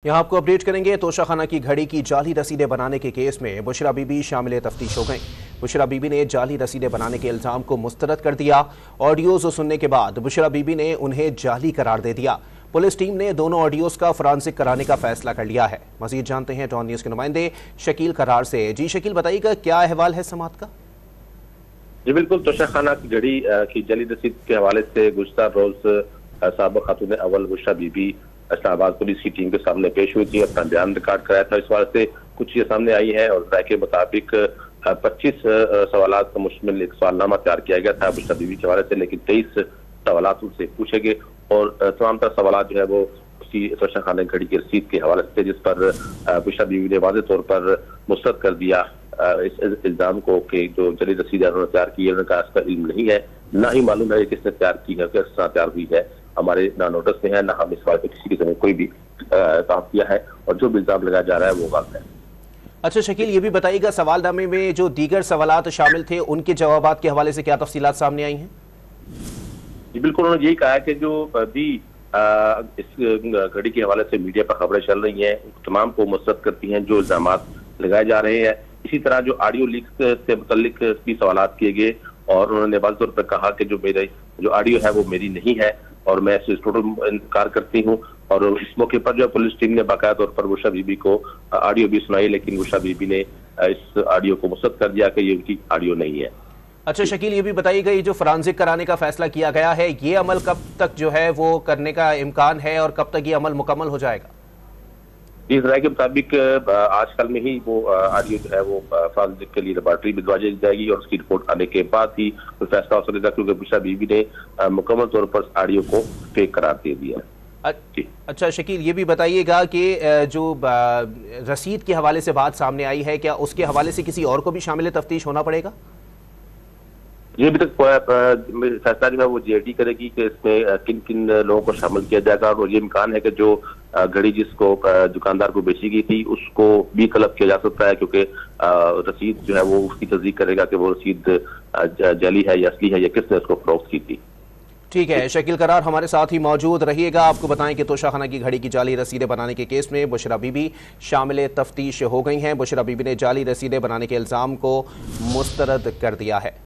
यहाँ आपको अपडेट करेंगे। तोशाखाना की घड़ी की जाली रसीदें बनाने के केस में बुशरा बीबी शामिल तफ्तीश हो गईं। बुशरा बीबी ने जाली रसीदें बनाने के इल्जाम को मुस्तरद कर दिया। ऑडियोज सुनने के बाद बुशरा बीबी ने उन्हें जाली करार दे दिया। पुलिस टीम ने दोनों ऑडियोज का फोरेंसिक कराने का फैसला कर लिया है। मजीद जानते हैं डॉन न्यूज के नुमाइंदे शकील करार से। जी शकील, बताइएगा क्या अहवाल है समात का? जी बिल्कुल, तोशाखाना की घड़ी की जाली रसीद के हवाले से गुज़श्ता रोज साबिक़ खातून अव्वल बुशरा बीबी इस्लामाबाद पुलिस की टीम के सामने पेश हुई थी, अपना बयान रिकॉर्ड कराया था। इस बारे से कुछ ये सामने आई है और राय के मुताबिक 25 सवालात का मुश्तमिल एक सवालनामा तैयार किया गया था बुशरा बीबी के हवाले से, लेकिन 23 सवालात उनसे पूछे गए और तमाम तर सवालात जो है वो उसी तोशाखाना घड़ी की रसीद के हवाले से, जिस पर बुशरा बीबी ने वाज़ेह तौर पर मुस्तरद कर दिया इस इल्जाम को कि जो जली रसीद उन्होंने तैयार की है, उन्होंने कहा इसका इल्म नहीं है, ना ही मालूम है किसने तैयार की है, किस तरह तैयार हुई है, हमारे ना नोटिस में है, ना हम इस बारे में किसी के समय कोई भी काम किया है और जो भी इल्जाम लगाया जा रहा है वो गलत है। अच्छा शकील, ये भी बताइएगा सवालनामे में जो दीगर सवालात शामिल थे उनके जवाबात के हवाले से क्या तफसीलात सामने आई हैं? जी बिल्कुल, उन्होंने यही कहा है कि जो भी इस घड़ी के हवाले से मीडिया पर खबरें चल रही हैं तमाम को मुस्तरद करती हैं जो इल्जाम लगाए जा रहे हैं। इसी तरह जो ऑडियो लीक्स से मुतल्लिक भी सवालात किए गए और उन्होंने वाज़ेह तौर पर कहा कि जो मेरे जो ऑडियो है वो मेरी नहीं है और मैं इससे टोटल इनकार करती हूँ। और इस मौके पर जो पुलिस टीम ने बाकायदा तौर पर बुशरा बीबी को ऑडियो भी सुनाई, लेकिन बुशरा बीबी ने इस ऑडियो को मुस्तरद कर दिया कि ये उनकी ऑडियो नहीं है। अच्छा शकील, ये भी बताइएगा ये जो फोरेंसिक कराने का फैसला किया गया है, ये अमल कब तक जो है वो करने का इम्कान है और कब तक ये अमल मुकम्मल हो जाएगा? इस राय के मुताबिक आज कल में ही वो ऑडियो जो है वो फोरेंसिक के लिए लेबॉर्ट्री भिजवा दी जाएगी और उसकी रिपोर्ट आने के बाद ही फैसला हो सकेगा, क्योंकि बुशरा बीबी ने मुकम्मल तौर पर ऑडियो को फेक करार दे दिया। अच्छा शकील, ये भी बताइएगा कि जो रसीद के हवाले से बात सामने आई है, क्या उसके हवाले से किसी और को भी शामिल तफ्तीश होना पड़ेगा? ये अभी तक फैसला जो है वो जेडी करेगी कि इसमें किन किन लोगों को शामिल किया जाएगा और ये इम्कान है कि जो घड़ी जिसको दुकानदार को बेची गई थी उसको भी तलब किया जा सकता है, क्योंकि रसीद जो है वो उसकी तस्दीक करेगा कि वो रसीद जाली है या असली है या किसने उसको फरोख्त की थी। ठीक है, शकील करार हमारे साथ ही मौजूद रहिएगा। आपको बताएं कि तोशाखाना की घड़ी की जाली रसीदें बनाने के केस में बुशरा बीबी शामिल तफ्तीश हो गई हैं। बुशरा बीबी ने जाली रसीदें बनाने के इल्जाम को मुस्तरद कर दिया है।